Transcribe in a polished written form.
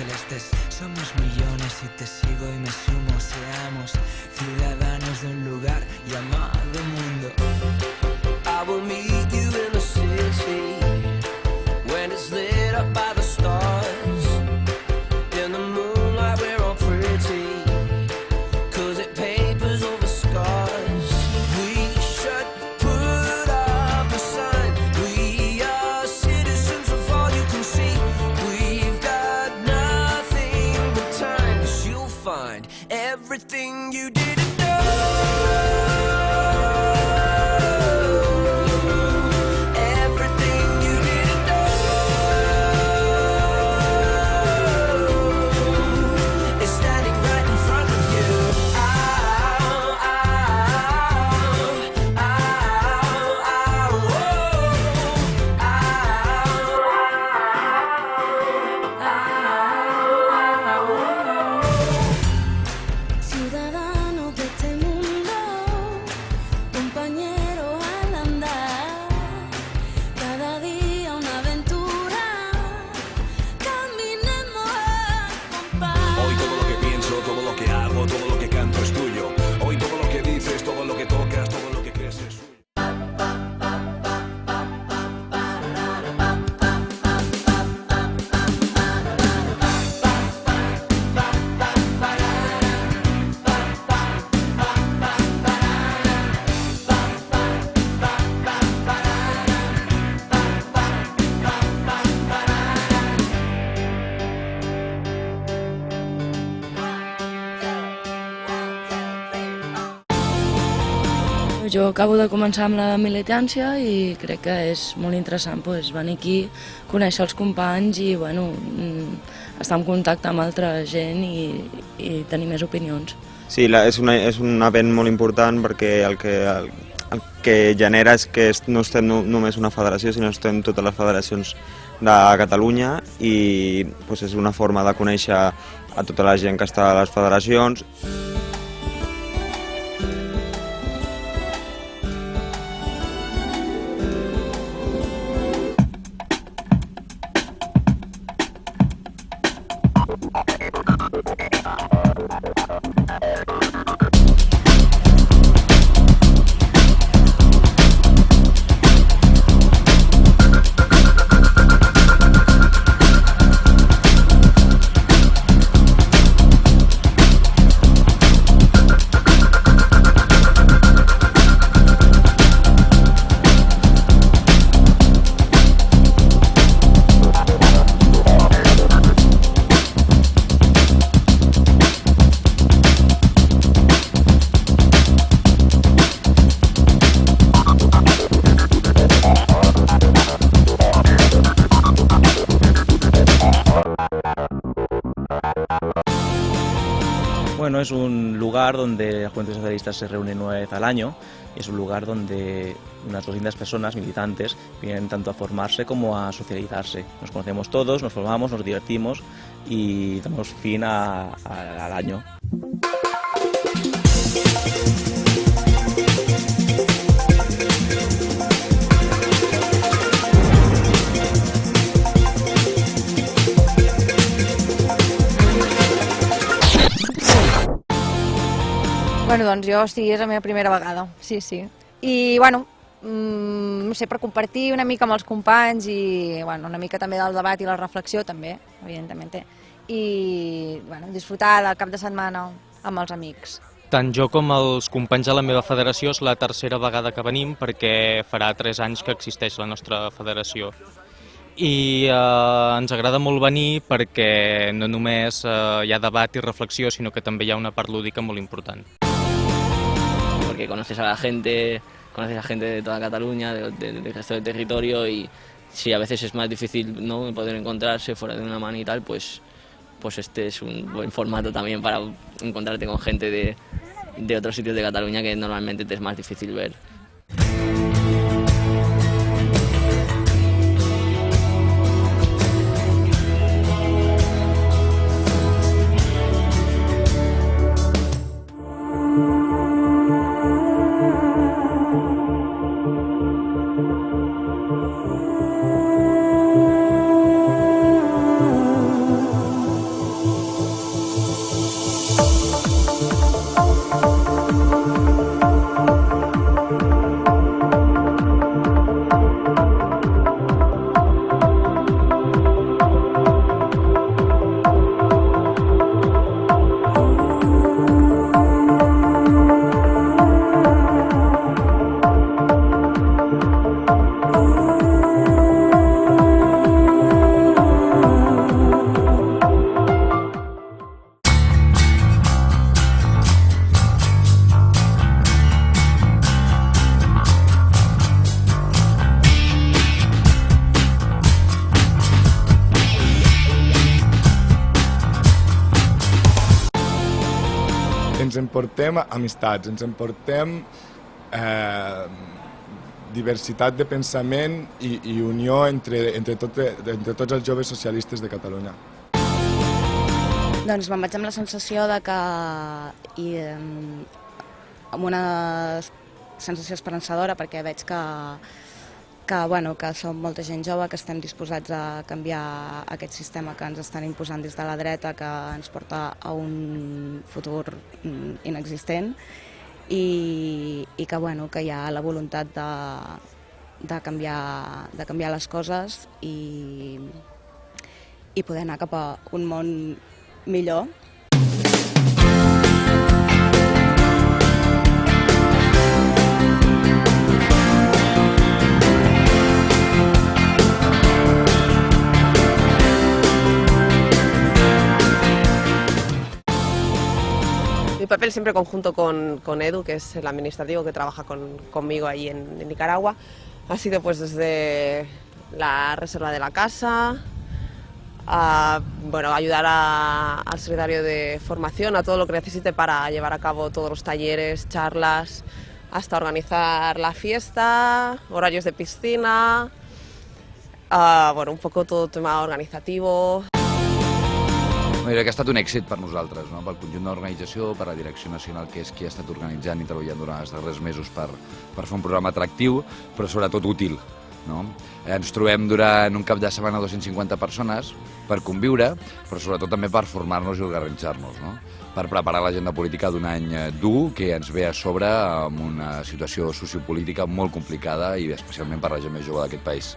celestes. Somos millones y te sigo y me sumo. Seamos ciudadanos de un lugar llamado mundo. I will meet you in the city when it's lit up by the stars. In the moonlight we're all pretty, 'cause it papers over scars. We should put up a sign. We are citizens of all you can see. We've got nothing but time, 'cause you'll find everything you didn't know. Jo acabo de començar amb la militància i crec que és molt interessant venir aquí, conèixer els companys i estar en contacte amb altra gent i tenir més opinions. Sí, és un event molt important perquè el que genera és que no estem només una federació, sinó que estem totes les federacions de Catalunya i és una forma de conèixer a tota la gent que està a les federacions. Bueno, es un lugar donde la Juventud Socialista se reúne una vez al año y es un lugar donde unas 200 personas, militantes, vienen tanto a formarse como a socializarse. Nos conocemos todos, nos formamos, nos divertimos y damos fin al año. Bueno, doncs jo sí, és la meva primera vegada, sí. I, no sé, per compartir una mica amb els companys i, una mica també del debat i la reflexió també, evidentment. I, disfrutar del cap de setmana amb els amics. Tant jo com els companys de la meva federació és la tercera vegada que venim perquè farà 3 anys que existeix la nostra federació. I ens agrada molt venir perquè no només hi ha debat i reflexió, sinó que també hi ha una part lúdica molt important. Porque conoces a la gente, de toda Cataluña, del resto del territorio y si a veces es más difícil, ¿no?, poder encontrarse fuera de una mano y tal, pues este es un buen formato también para encontrarte con gente de otros sitios de Cataluña que normalmente te es más difícil ver. emportem amistats, ens emportem diversitat de pensament i unió entre tots els joves socialistes de Catalunya. Doncs me'n vaig amb la sensació de que, amb una sensació esperançadora, perquè veig que som molta gent jove, que estem disposats a canviar aquest sistema que ens estan imposant des de la dreta, que ens porta a un futur inexistent, i que hi ha la voluntat de canviar les coses i poder anar cap a un món millor. Mi papel siempre conjunto con Edu, que es el administrativo que trabaja conmigo ahí en Nicaragua, ha sido pues desde la reserva de la casa, ayudar al secretario de formación, a todo lo que necesite para llevar a cabo todos los talleres, charlas, hasta organizar la fiesta, horarios de piscina, un poco todo tema organizativo. Jo crec que ha estat un èxit per nosaltres, no? Pel conjunt de l'organització, per la direcció nacional, que és qui ha estat organitzant i treballant durant els darrers mesos per fer un programa atractiu, però sobretot útil. No? Ens trobem durant un cap de setmana 250 persones per conviure, però sobretot també per formar-nos i organitzar-nos, no? Per preparar l'agenda política d'un any dur que ens ve a sobre amb una situació sociopolítica molt complicada i especialment per la gent més jove d'aquest país.